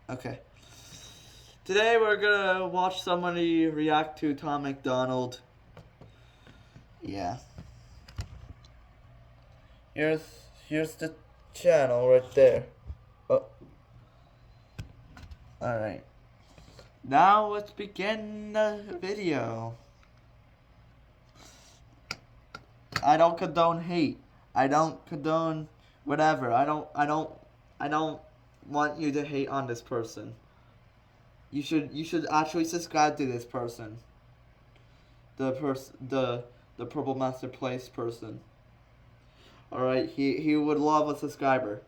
Okay. Today we're gonna watch somebody react to Tom McDonald. Yeah. Here's here's the channel right there. Oh. Alright. Now let's begin the video. I don't condone hate. I don't condone whatever. I don't want you to hate on this person. You should actually subscribe to this person. The Purple Master Place person. Alright, he would love a subscriber.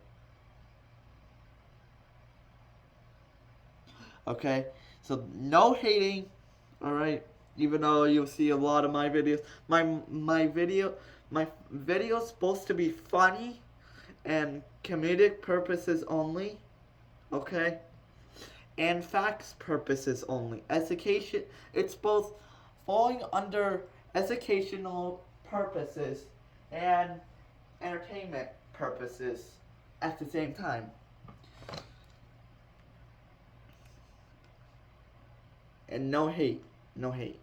Okay? So no hating, alright? Even though you'll see a lot of my videos. My video's supposed to be funny and comedic purposes only. Okay? And facts purposes only. Education, it's both falling under educational purposes and entertainment purposes at the same time. And no hate. No hate.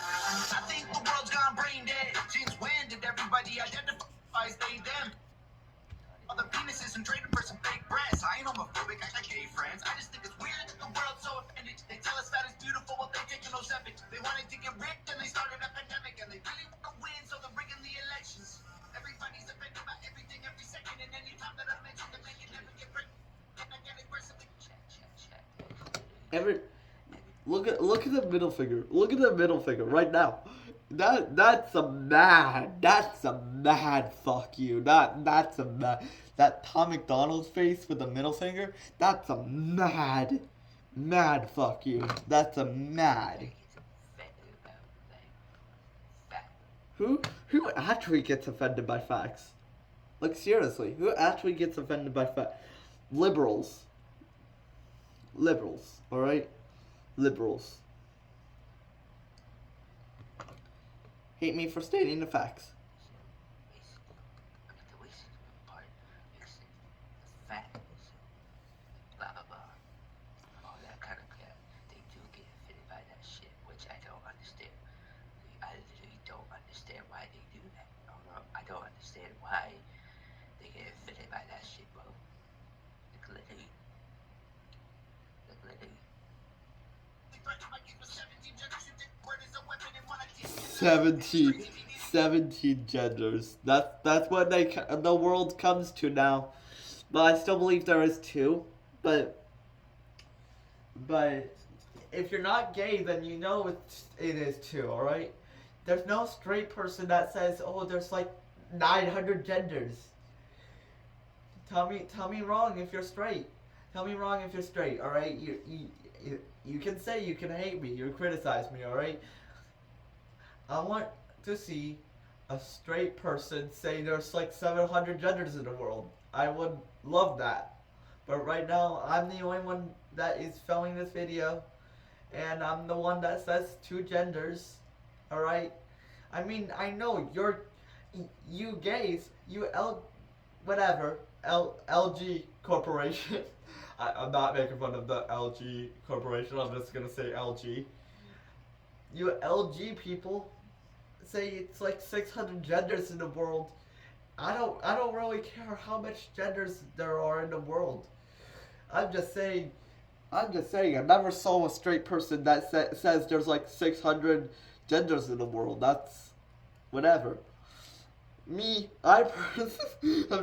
I think the world's gone brain dead. Since when did everybody identify as they them? Other penises and traded for some fake breasts. I ain't homophobic, I got gay friends. I just think it's weird that the world's so offended. They tell us that it's beautiful, but they take no steps. They wanted to get rich and they started a pandemic. And they really want to win, so they're rigging the elections. Everybody's offended by everything every second. And any time that I mention that they can never get rich. And I get aggressively. Look at the middle finger. Look at the middle finger right now. That's a mad fuck you. That's a that Tom McDonald's face with the middle finger. That's a mad fuck you. That's a mad. Who actually gets offended by facts? Like seriously, who actually gets offended by facts? Liberals. All right. Liberals. Hate me for stating the facts. I don't understand why they get offended by that shit, bro. Like literally. 17 genders. That's what the world comes to now. But I still believe there is two. But if you're not gay, then you know it is two. All right. There's no straight person that says, "Oh, there's like 900 genders." Tell me wrong if you're straight. Tell me wrong if you're straight. All right. You can say, you can hate me, you criticize me. All right. I want to see a straight person say there's like 700 genders in the world. I would love that. But right now, I'm the only one that is filming this video. And I'm the one that says two genders. Alright? I mean, I know you gays, LG Corporation. I'm not making fun of the LG Corporation, I'm just gonna say LG. You LG people say it's like 600 genders in the world. I don't really care how much genders there are in the world. I'm just saying. I never saw a straight person that says there's like 600 genders in the world. That's whatever. Me, I'm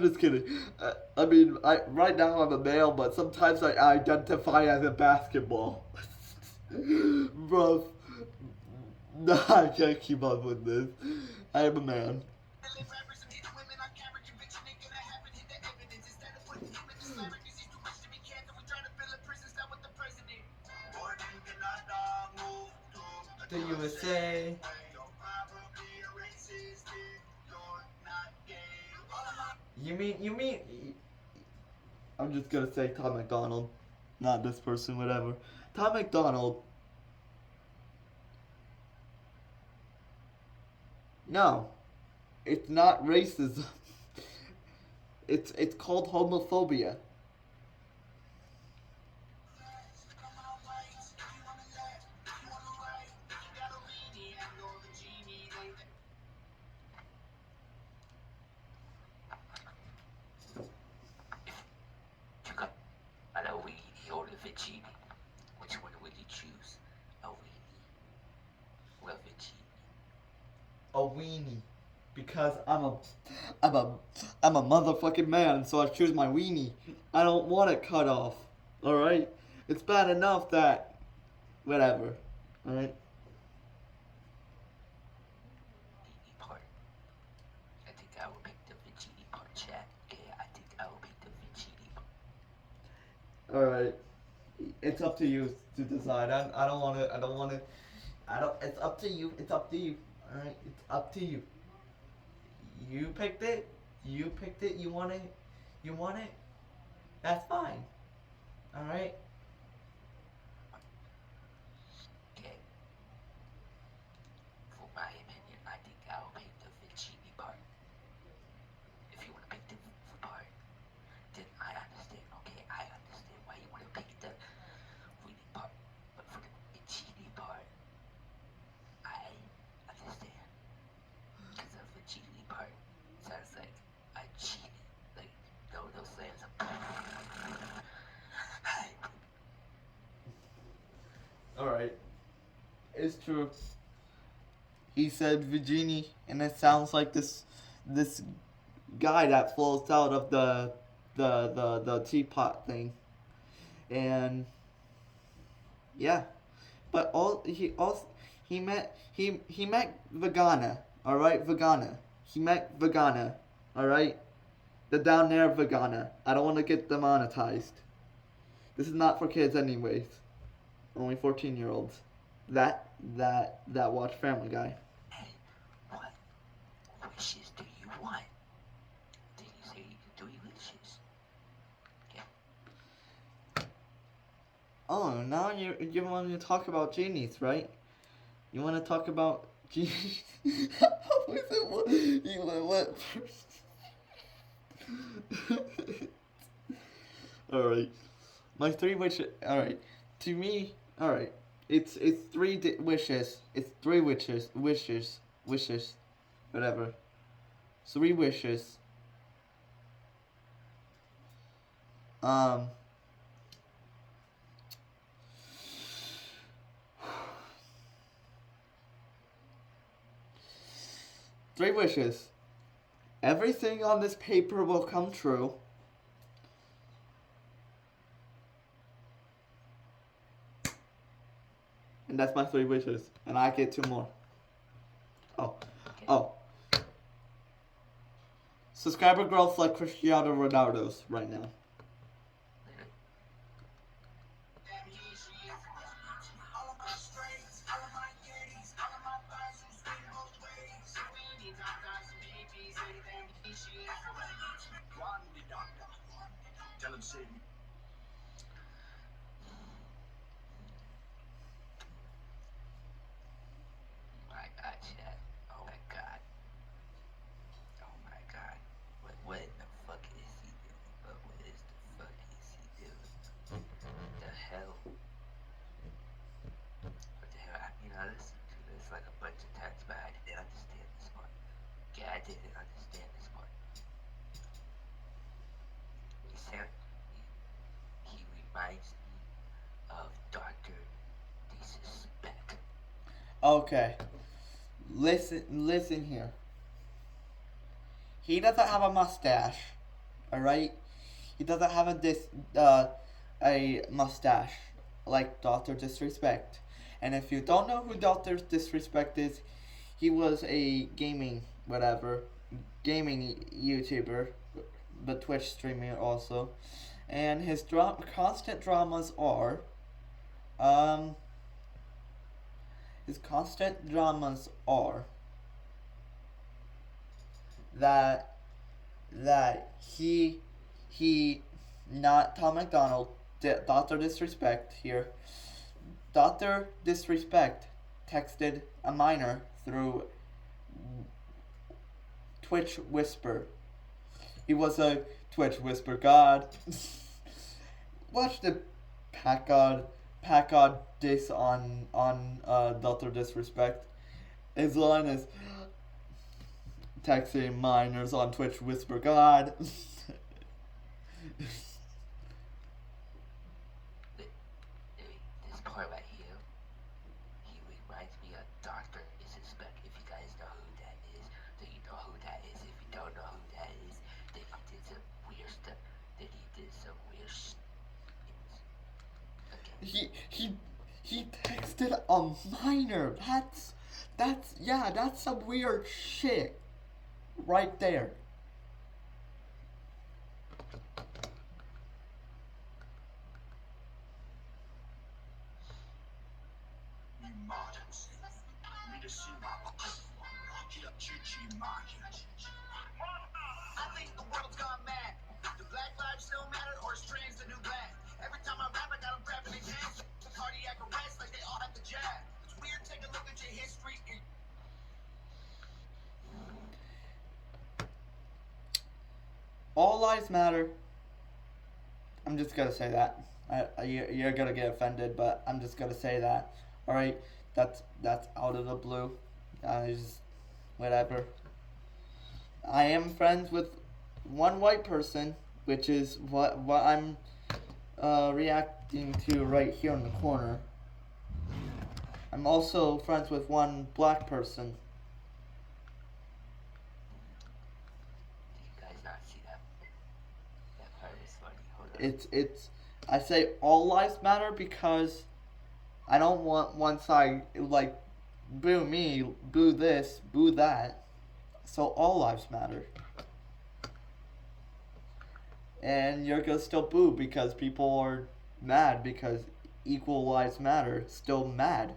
just kidding. I mean, right now I'm a male, but sometimes I identify as a basketball. Bro, no, I can't keep up with this. I am a man. The USA. You mean? I'm just gonna say Tom McDonald, not this person, whatever. Tom McDonald. No, it's not racism. It's called homophobia. You got a weenie or a Vicini. Which one would you choose? A weenie or a Vicini? A weenie, because I'm a motherfucking man, so I choose my weenie. I don't want it cut off. All right, it's bad enough that whatever. All right. Weenie part. I think I will pick the Vicini part, chat. Yeah, I think I will pick the Vicini part. All right. It's up to you to decide. I don't want to. I don't want to. I don't. It's up to you. It's up to you. All right. It's up to you. You picked it. You picked it. You want it. You want it. That's fine. All right. Okay. For my opinion, I think I will pick the Vicini part. If you want to pick the part, then I understand. Okay, I understand why you want to pick the weenie part. But for the Vicini part, I understand. Because the Vicini part sounds like I cheated. Like, those lands are. All right. It's true. He said Virginie, and it sounds like this guy that flows out of the teapot thing, and yeah, but he met Vagana. All right, Vagana. He met Vagana. All right, the down there Vagana. I don't want to get demonetized. This is not for kids, anyways. Only 14-year-olds. That watch Family Guy. Hey, what wishes do you want? Did you say 3 wishes? Okay. Oh, now you want to talk about genies, right? You want to talk about genies? You went first. All right. My 3 wishes. All right. To me, all right. It's 3 wishes. It's 3 wishes, whatever. 3 wishes. Three wishes. Everything on this paper will come true. And that's my 3 wishes. And I get 2 more. Oh. Subscriber growth like Cristiano Ronaldo's right now. Tell him save me. My God, chat. Oh my God. Oh my God. What in the fuck is he doing? But what is the fuck is he doing? The hell? What the hell? I mean, I listened to this like a bunch of times, but I didn't understand this part. Yeah, I didn't understand this part. He reminds me of Dr. Disrespect. Okay. Listen here. He doesn't have a mustache. Alright? He doesn't have a mustache like Dr. Disrespect. And if you don't know who Dr. Disrespect is, he was a gaming YouTuber, but Twitch streamer also. And his constant dramas are that he not Tom McDonald, Dr. Disrespect here. Dr. Disrespect texted a minor through Twitch Whisper. He was a Twitch Whisper God. Watch the Pack God diss on Dr. Disrespect. His line is texting minors on Twitch Whisper God. This part right here, he reminds me of Dr. Disrespect. If you guys know who that is, then you know who that is. If you don't know who that is, then he did some weird stuff. Okay. He texted a minor. That's some weird shit right there. I think the world's gone mad. Do black lives still matter, or is trans the new black? Every time I rap, I got them grabbing their hands. Cardiac arrest, like they all have the jab. It's weird, take a look at your history. All lives matter. I'm just gonna say that. You're gonna get offended, but I'm just gonna say that. All right, that's out of the blue. Just whatever. I am friends with one white person, which is what I'm reacting to right here in the corner. I'm also friends with one black person. Did you guys not see that? That part is funny. Hold on. It's I say all lives matter because I don't want one side like boo me, boo this, boo that. So all lives matter. And you're gonna still boo because people are mad because equal lives matter. Still mad.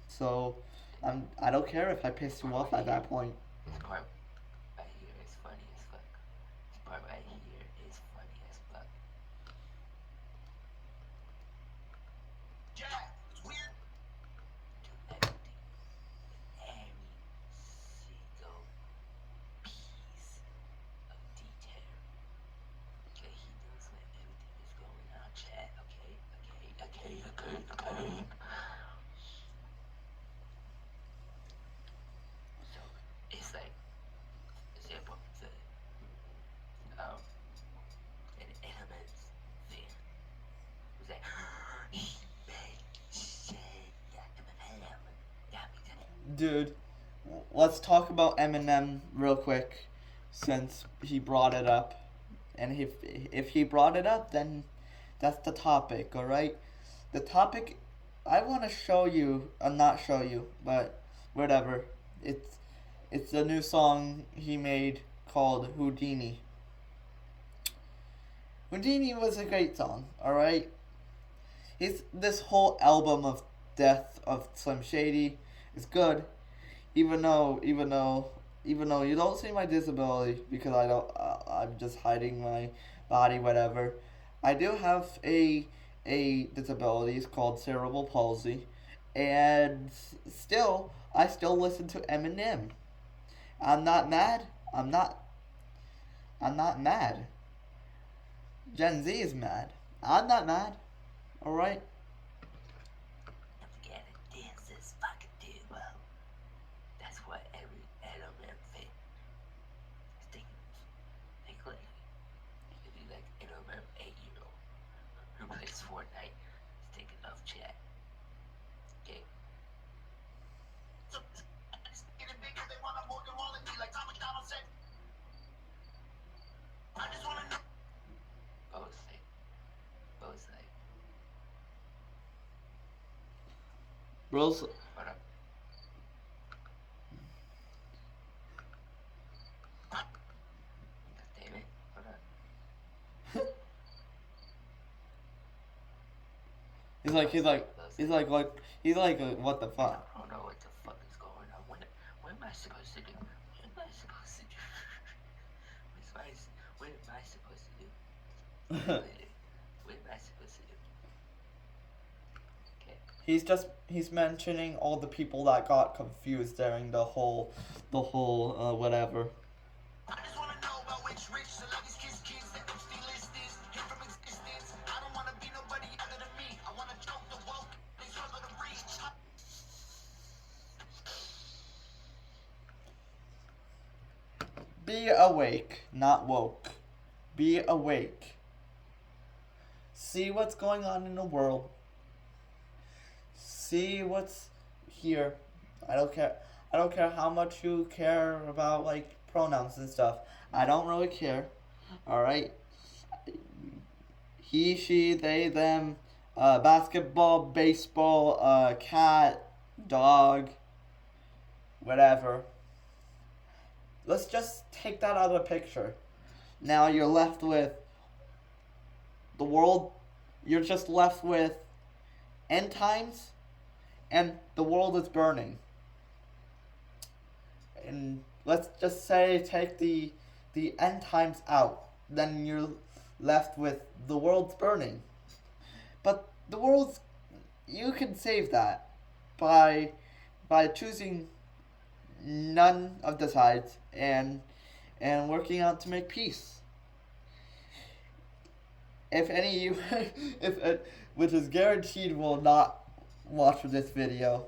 So I don't care if I piss you off at that point. This part right here is funny as fuck. This part right here is funny as fuck. Yeah, it's weird. Do everything. Every single piece of detail. Okay, he knows when everything is going on, chat. Okay. So it's like, example, an elements thing. Was like, he said that Eminem. That makes sense. Dude, let's talk about Eminem real quick since he brought it up. And if he brought it up, then that's the topic, alright? The topic, I want to show you, not show you, but whatever. It's a new song he made called Houdini. Houdini was a great song, alright? This whole album of Death of Slim Shady is good, even though you don't see my disability because I'm just hiding my body, whatever. I do have a disability. It's called cerebral palsy, and I still listen to Eminem. I'm not mad. I'm not mad. Gen Z is mad. I'm not mad. All right. Don't forget to dance this fucking dude, that's what every element fit. Think like, it could be like an element 8-year-old who plays Fortnite, is thinking of chat. Okay. So, it's getting bigger, they want a Morgan Wallen me, like Tom McDonald said. I just want to know. Both like, Bros, hold up. God damn it, hold up. he's like, what the fuck? I don't know what the fuck is going on. What am I supposed to do? What am I supposed to do? What am I supposed to do? What am I supposed to do? Okay. He's mentioning all the people that got confused during the whole whatever. I just want to know about which be awake, not woke. Be awake. See what's going on in the world. See what's here. I don't care how much you care about like pronouns and stuff. I don't really care. Alright? He, she, they, them, basketball, baseball, cat, dog, whatever. Let's just take that out of the picture. Now you're left with the world. You're just left with end times, and the world is burning. And let's just say take the end times out. Then you're left with the world's burning. But the world's, you can save that by choosing none of the sides and working out to make peace. If any of you, which is guaranteed, will not watch this video,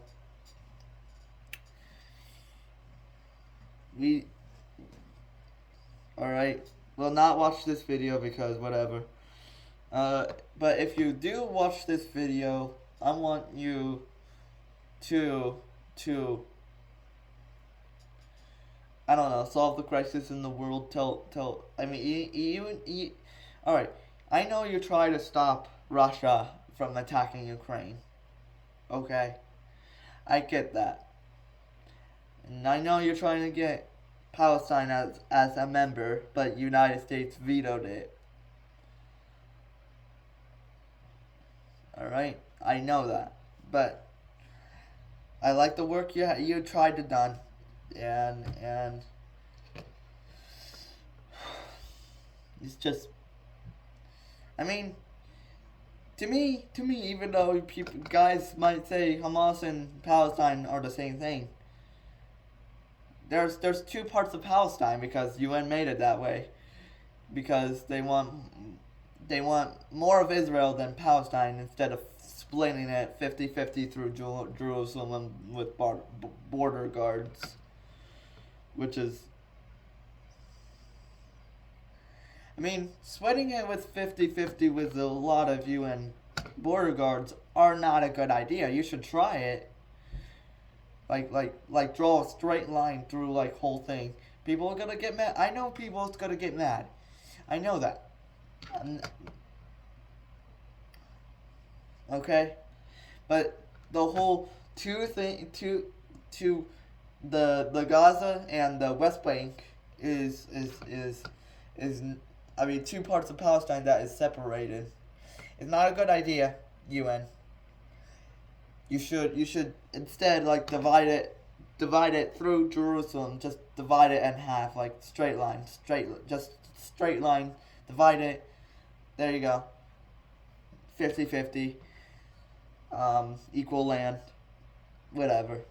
alright, will not watch this video because whatever. But if you do watch this video, I want you to I don't know, solve the crisis in the world. Alright, I know you try to stop Russia from attacking Ukraine. Okay? I get that. And I know you're trying to get Palestine as a member, but United States vetoed it. Alright? I know that. But I like the work you tried to done. And it's just, I mean, to me, even though guys might say Hamas and Palestine are the same thing, there's two parts of Palestine because UN made it that way, because they want more of Israel than Palestine instead of splitting it 50-50 through Jerusalem with border guards. Which is, I mean, splitting it with 50-50 with a lot of UN border guards are not a good idea. You should try it. Like draw a straight line through like whole thing. People are gonna get mad. I know people are gonna get mad. I know that. Okay, but the whole the Gaza and the West Bank is I mean, two parts of Palestine that is separated. It's not a good idea, UN. You should instead like divide it through Jerusalem. Just divide it in half, like straight line, divide it. There you go. 50-50. Equal land. Whatever.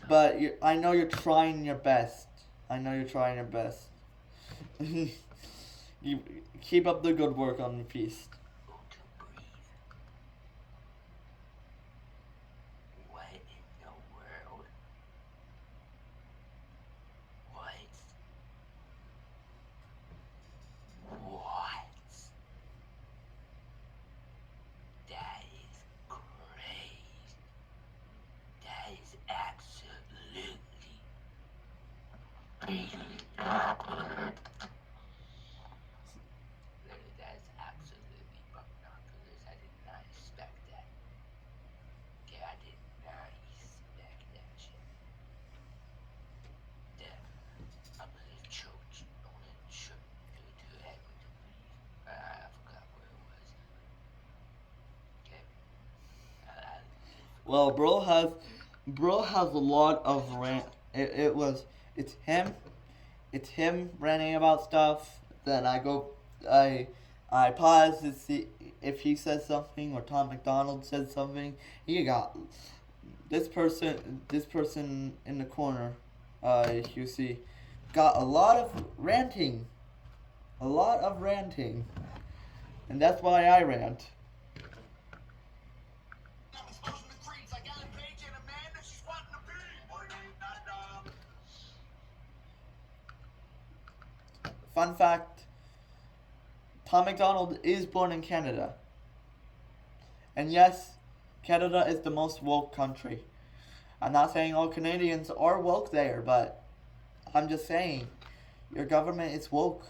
But I know you're trying your best. You keep up the good work on the piece. What in the world? What? That is crazy. That is absolutely That's absolutely binoculars. I did not expect that. Yeah, I did not expect that shit. Yeah, I'm gonna choke you. I'm gonna choke you to the head with the beef. I forgot where it was. Okay. Well, bro has a lot of rant. It's him ranting about stuff. Then I pause to see if he says something or Tom McDonald says something. You got this person in the corner. You see, got a lot of ranting, and that's why I rant. I'm exposing the creeps like Ellen Page and Amanda, she's wanting to be. fun fact, Tom McDonald is born in Canada. And yes, Canada is the most woke country. I'm not saying all Canadians are woke there, but I'm just saying, your government is woke.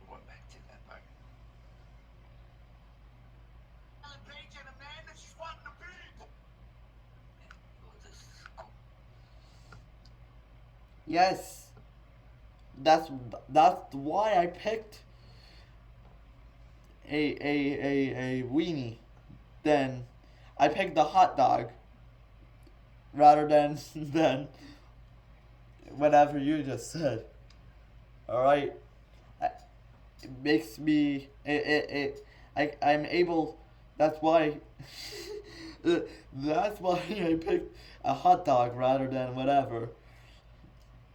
We're going back to that part. Ellen Page and a man that she's wanting to be. Well, this is cool. Yes, that's why I picked a weenie. Then I picked the hot dog rather than whatever you just said. All right, it makes me I'm able. That's why. That's why I picked a hot dog rather than whatever.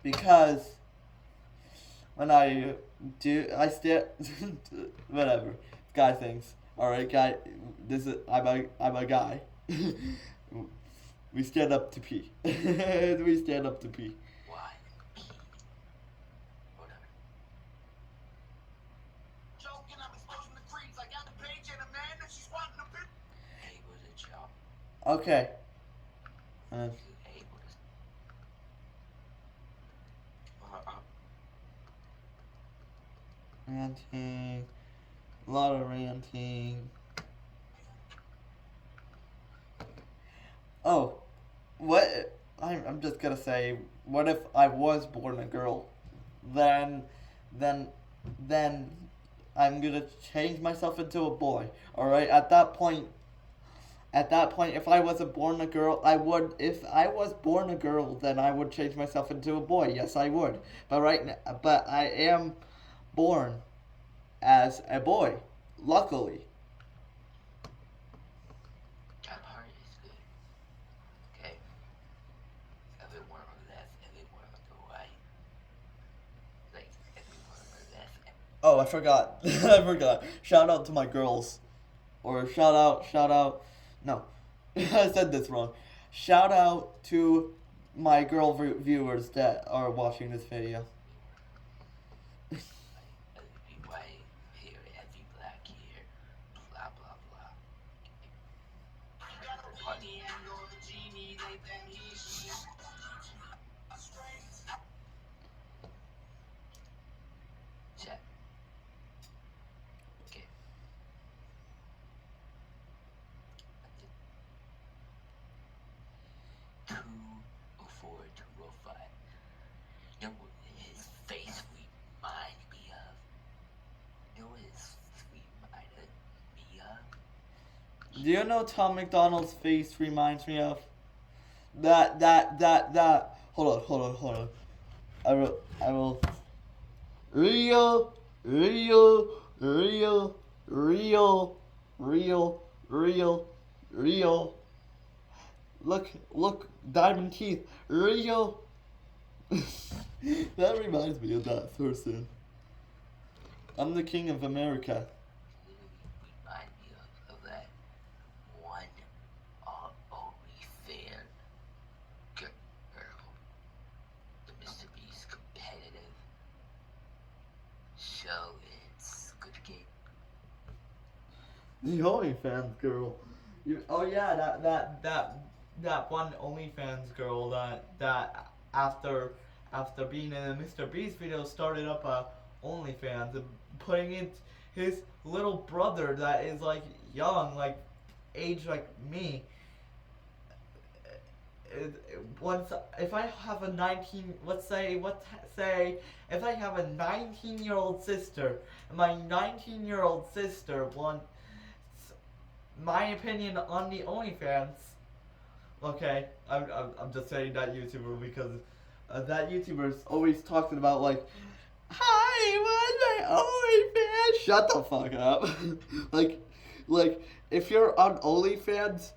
Because when I do, I still whatever guy things. All right, guy. I'm a guy. We stand up to pee. We stand up to pee. Why? P. Whatever. Joking, I'm exposing the creeps like Ellen Page and a man that she's wanting to be. Hey, was it job? Okay. Hey, what is... Ranting. A lot of ranting. Oh, what? I'm just gonna say, what if I was born a girl? Then I'm gonna change myself into a boy. All right. At that point, if I wasn't born a girl, I would. If I was born a girl, then I would change myself into a boy. Yes, I would. But but I am born as a boy. Luckily. That part is good. Okay. Everyone on the left, everyone on the right. Like, everyone on the left. Oh, I forgot. I forgot. Shout out to my girls. Or shout out. No. I said this wrong. Shout out to my girl viewers that are watching this video. Every white here, every black here, blah blah blah. You got a genie and you're the genie, they then he, she. Check. Okay. Two oh four, 205. You know what his face reminded me of? You know what his face reminded me of? Do you know Tom McDonald's face reminds me of? That. Hold on. I will. Real. Look, diamond teeth. Real. That reminds me of that person. I'm the king of America. Remind me of that one OnlyFans girl, the Mr. Beast competitive show. It's good game. The OnlyFans girl. Oh yeah, that one OnlyFans girl that after being in a Mr. Beast video started up a OnlyFans and putting it his little brother that is like young, like age like me. Once if I have a 19, if I have a 19-year-old sister, and my 19-year-old sister wants my opinion on the OnlyFans. Okay, I'm just saying that YouTuber because that YouTuber's always talking about like, hi, what's my OnlyFans? Shut the fuck up. like if you're on OnlyFans,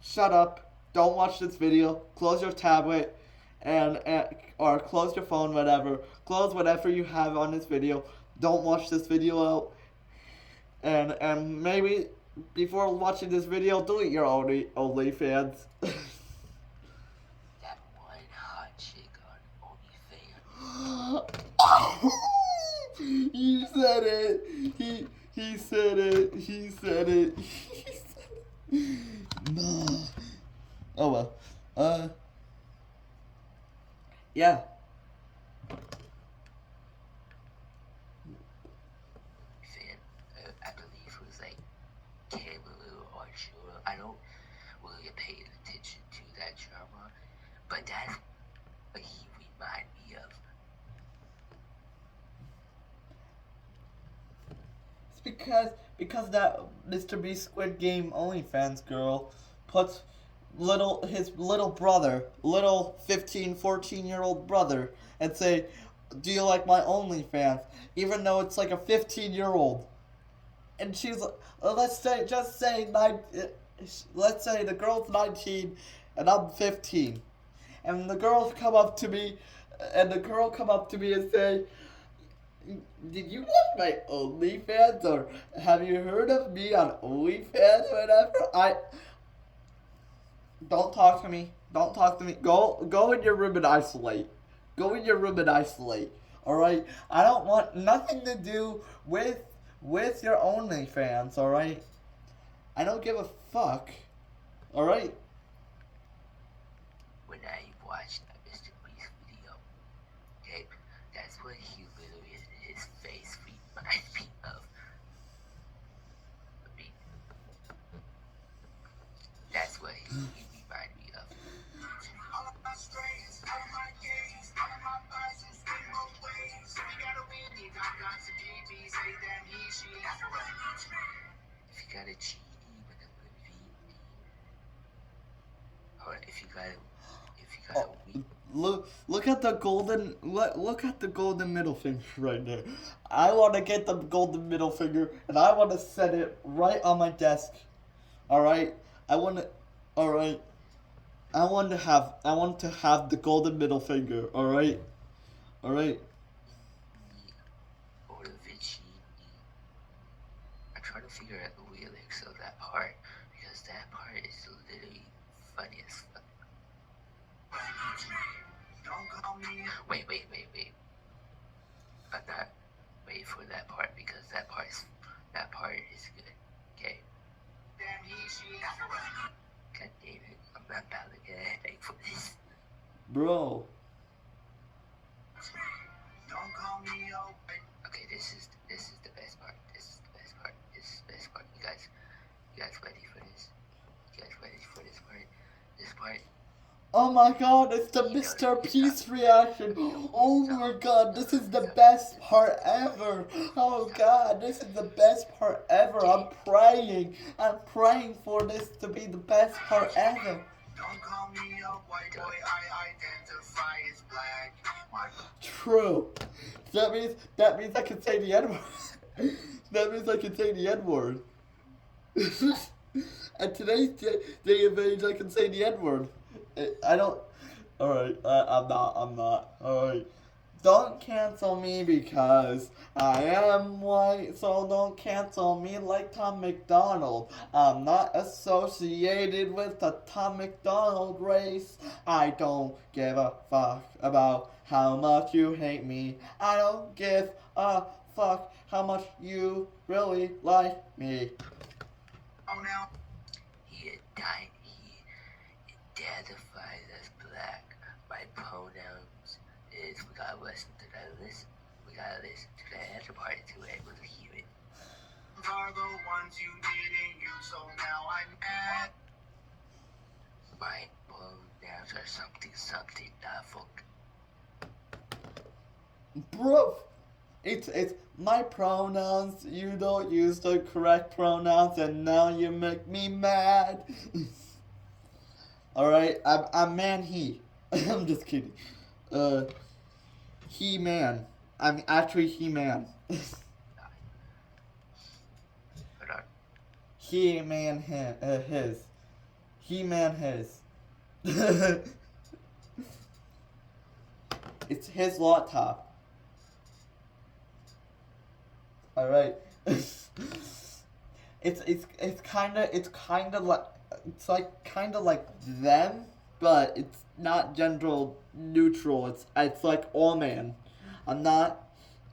shut up. Don't watch this video. Close your tablet, and or close your phone, whatever. Close whatever you have on this video. Don't watch this video out. And maybe before watching this video, delete your OnlyFans. That He said it. He said it. He said it. Nah. Oh well. Yeah. Fan, I believe it was like Cameron or Shura. I don't really pay attention to that drama, but that's what he remind me of. It's because that Mr. Beast Squid Game OnlyFans girl puts his little brother, little 15, 14-year-old brother, and say, "Do you like my OnlyFans?" Even though it's like a 15-year-old. And she's like, let's say the girl's 19 and I'm 15. And the girl come up to me and say, "Did you watch my OnlyFans, or have you heard of me on OnlyFans?" Whatever. Don't talk to me. Don't talk to me. Go in your room and isolate. Go in your room and isolate. All right. I don't want nothing to do with your OnlyFans. All right. I don't give a fuck. All right. When I watched that Mr. Beast video, okay, that's what he literally his face reminds me of. I mean, that's what he reminded me of. All of my strays, all of my games, all of my vices, in both ways. We gotta win, you got lots of GP, say them, he, she. If you got a GD with a V, or if you got a weak, Look at the golden middle finger right there. I want to get the golden middle finger and I want to set it right on my desk. All right. I want to have the golden middle finger. All right. or the Vicini. I'm trying to figure out the lyrics of that part because that part is literally funny as fuck. Don't call me. Wait. I'm not waiting for that part because that part is good. Okay. Damn, he, she. God damn it. I'm not about to get a headache for this. Bro. Don't call me open. Okay, this is the best part. This is the best part. You guys ready for this? You guys ready for this part? This part. Oh my god, it's the Mr. Peace reaction. Oh my god, this is the best part ever. Oh god, this is the best part ever. I'm praying for this to be the best part ever. Don't call me a white boy, I identify as black. My True. That means I can say the N-word. That means I can say the N-word. And today's day of age, I can say the N-word. I don't. Alright, I'm not. Alright. Don't cancel me because I am white, so don't cancel me like Tom McDonald. I'm not associated with the Tom McDonald race. I don't give a fuck about how much you hate me. I don't give a fuck how much you really like me. oh now. He identifies as black. My pronouns is we gotta listen to the other part to be able to hear it. Are the ones you didn't use, so now I'm mad. My pronouns are something fuck. Bro, it's my pronouns. You don't use the correct pronouns, and now you make me mad. All right, I'm man he. I'm just kidding. He man. I'm actually he man. Hold on. He man his. He man his. It's his laptop. All right. It's kind of like them, but it's not gender neutral. It's like all man. I'm not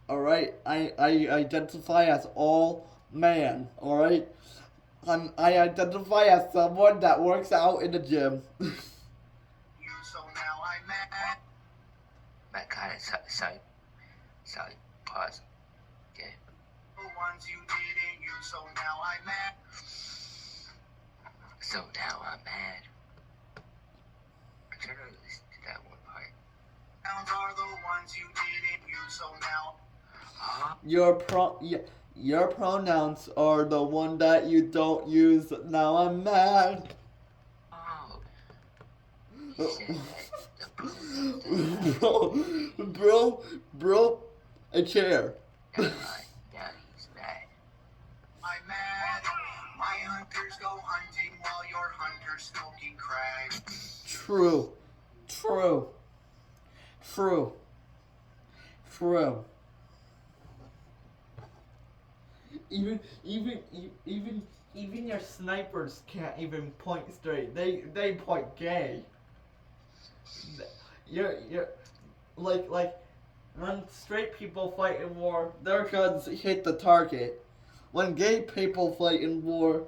Alright? I identify as all man, alright? I identify as someone that works out in the gym. You, so now I'm mad. My God, sorry, pause. Okay. The ones you didn't use, so now I'm mad. So now I'm mad. I'm trying to listen to that one part. Nouns are the ones you didn't use, so now. Huh? Your pronouns are the one that you don't use. Now I'm mad. Oh. You said that. The person bro, a chair. now he's mad. I'm mad. My hunters go hunting while your hunter's smoking crack. True. Even your snipers can't even point straight. They point gay. You're like when straight people fight in war, their guns hit the target. When gay people fight in war,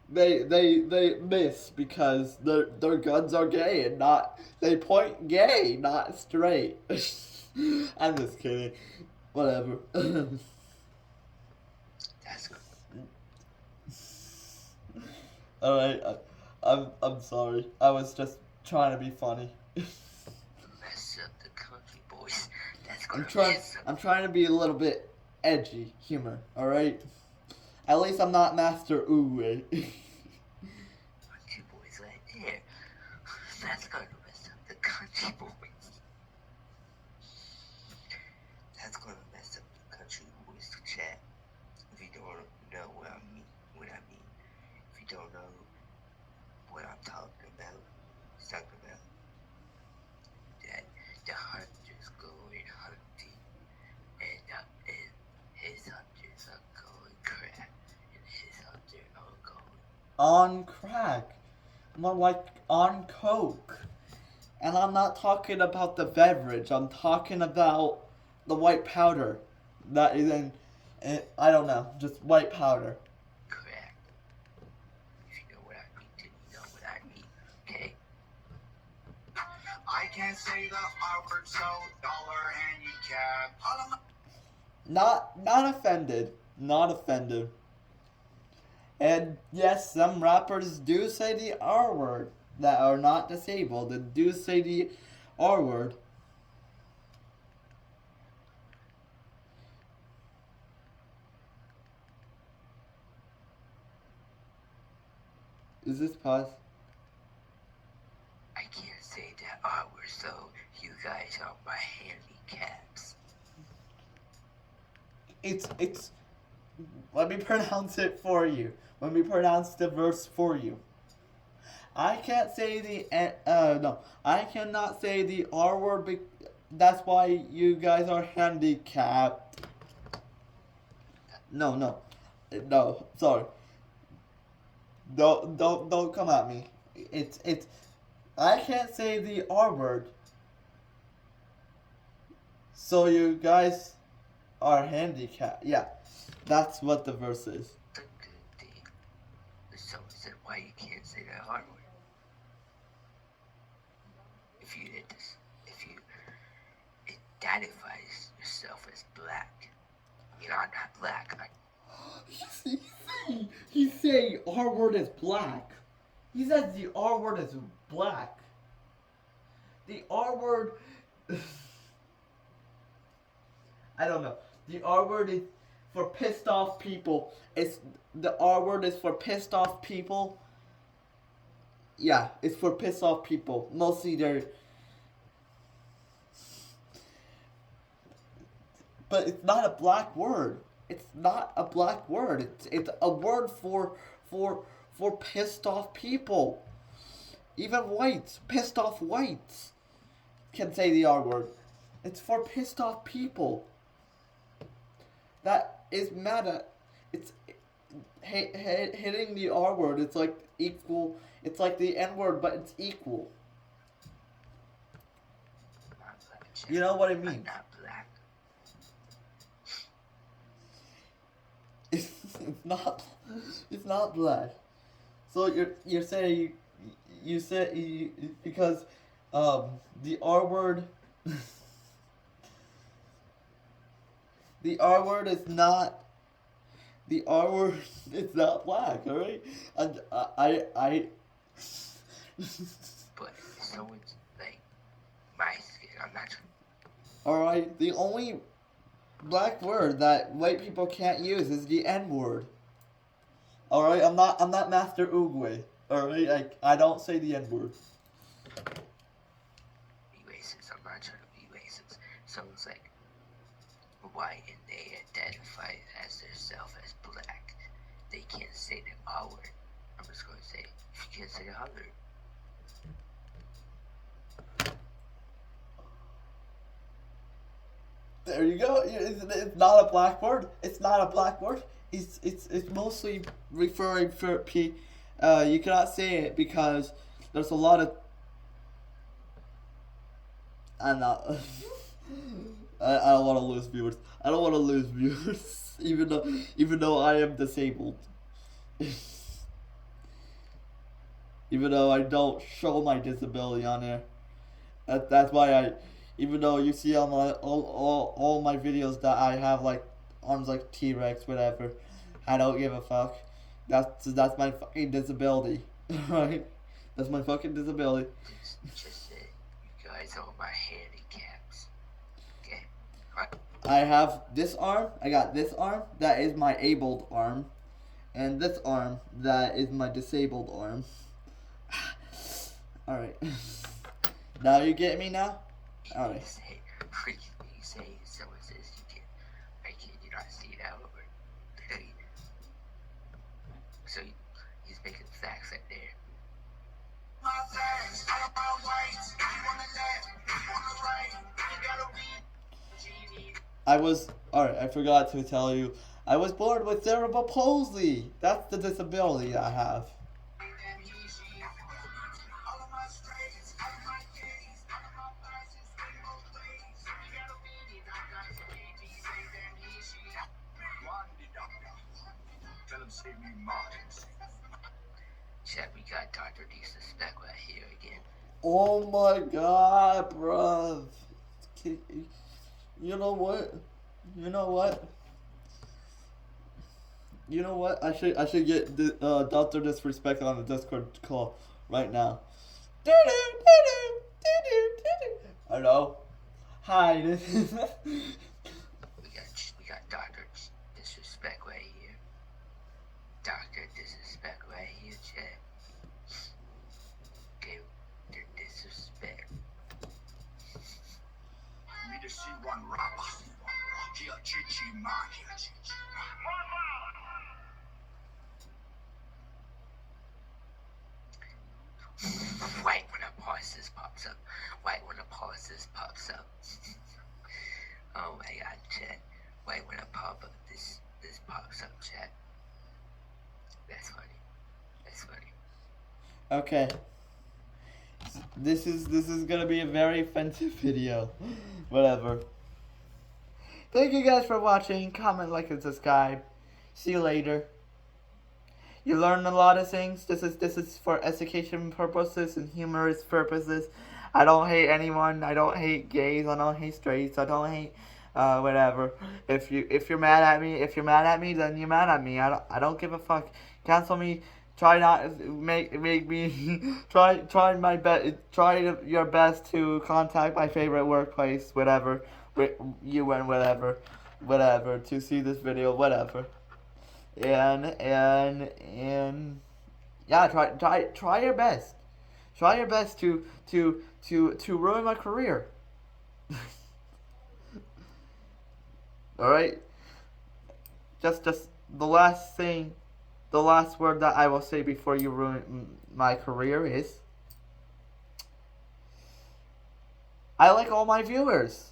they miss because their guns are gay and not they point gay, not straight. I'm just kidding. Whatever. That's good. Alright, I'm sorry. I was just trying to be funny. Mess up the country, boys. That's gonna mess up. I'm trying to be a little bit edgy humor, alright? At least I'm not Master Uwe. Country boys right there. That's gonna mess up the country boys. That's gonna mess up the country boys chat. If you don't know what I mean, if you don't know what I'm talking about, that the hunters go in hunting, and his hunters are going crack, and his hunters are going. On crack. More like on coke. And I'm not talking about the beverage. I'm talking about the white powder that is in, I don't know, just white powder. Crack. If you know what I mean, then you know what I mean. Okay? I can't say the R word, so dollar handicap. All of my Not offended. Not offended. And yes, some rappers do say the R word that are not disabled and do say the R word. Is this pause? I can't say that R word, so you guys are my handicaps. It's let me pronounce it for you. Let me pronounce the verse for you. I can't say the I cannot say the R word. That's why you guys are handicapped. No. Sorry. Don't come at me. It's I can't say the R word. So you guys are handicapped. Yeah, that's what the verse is. The good thing. Someone said why you can't say that R word. If you identifies yourself as black. I mean, I'm not black. He say R word is black. He says the R word is black. The R word. I don't know. The R word is for pissed off people. The R word is for pissed off people. Yeah, it's for pissed off people. Mostly they're. But it's not a black word. It's not a black word. It's a word for pissed off people. Even whites, pissed off whites, can say the R word. It's for pissed off people. That is mad at. It's hitting the R word. It's like equal. It's like the N word, but it's equal. I'm not black. You know what I I'm mean? not black. It's not. It's not black. So you're saying you said because the R word the R word is not the R word is not black. All right. I But so it's like my skin. I'm not trying. All right. The only black word that white people can't use is the N word. All right. I'm not Master Oogway. All right. I don't say the N word. Be racist. I'm not trying to be racist. Someone's like white and they identify as themselves as black. They can't say the R word. I'm just going to say, if you can't say the R word. There you go. It's not a black word. It's not a black word. It's mostly referring for you cannot say it because there's a lot of. I'm not. I don't want to lose viewers. I don't want to lose viewers, even though I am disabled. Even though I don't show my disability on there. That's why even though you see on my all my videos that I have like arms like T-Rex, whatever, I don't give a fuck. That's my fucking disability, right? That's my fucking disability. Just say, you guys are my handicaps. Okay? Right. I have this arm. I got this arm. That is my abled arm, and this arm that is my disabled arm. All right. Now you get me now. All right. You say someone says you can. I can you not see that over? So he's making facts right there. My facts, all of my whites. If you on the left, if you on the right, you gotta read. I was alright. I forgot to tell you. I was born with cerebral palsy. That's the disability I have. All of my straights, all of my gays, all of my vices, they both ways. You gotta read it, I got some ABs, say that he, she. Wandy doctor. Tell him save me Martins. Chat, we got Dr. Disrespect right here again. Oh my god, bruv. You know what? You know what? You know what? I should get Dr. Disrespect on the Discord call right now. Hello. Hi. This is. We got Dr. Disrespect right here. Dr. Disrespect right here, chat. Okay, Dr. Disrespect. Me to see one rapper. Here, Chichi, ma, here, Chichi. White when a pauses pops up. White when a pauses pops up. Oh my god, chat. White when a pop up this pops up, chat. That's funny. That's funny. Okay. This is gonna be a very offensive video. Whatever. Thank you guys for watching. Comment, like, and subscribe. See you later. You learned a lot of things. This is for education purposes and humorous purposes. I don't hate anyone. I don't hate gays. I don't hate straights. I don't hate whatever. If you're mad at me, then you're mad at me. I don't give a fuck. Cancel me. Try not make me try my best. Try your best to contact my favorite workplace, whatever. UN, whatever to see this video, whatever. And yeah, try your best. Try your best to ruin my career. All right. Just the last word that I will say before you ruin my career is I like all my viewers.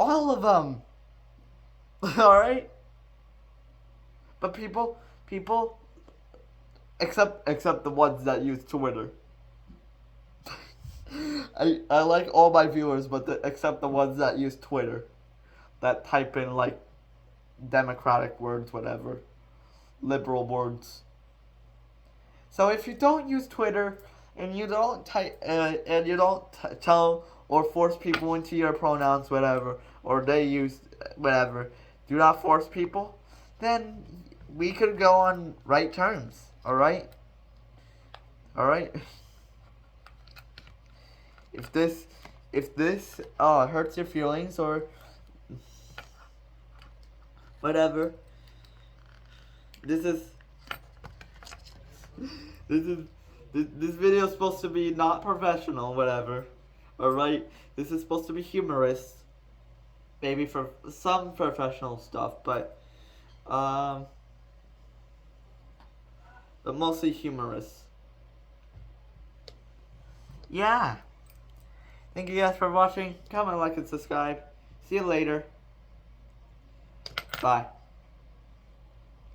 All of them. All right? But people except the ones that use Twitter. I like all my viewers, but except the ones that use Twitter. That type in like democratic words, whatever. liberal words. So if you don't use Twitter and you don't tell or force people into your pronouns, whatever, or they use whatever, do not force people, then we could go on right terms. All right. If this hurts your feelings or whatever, this video is supposed to be not professional, whatever. Alright? This is supposed to be humorous. Maybe for some professional stuff, but mostly humorous. Yeah. Thank you guys for watching. Comment, like, and subscribe. See you later. Bye.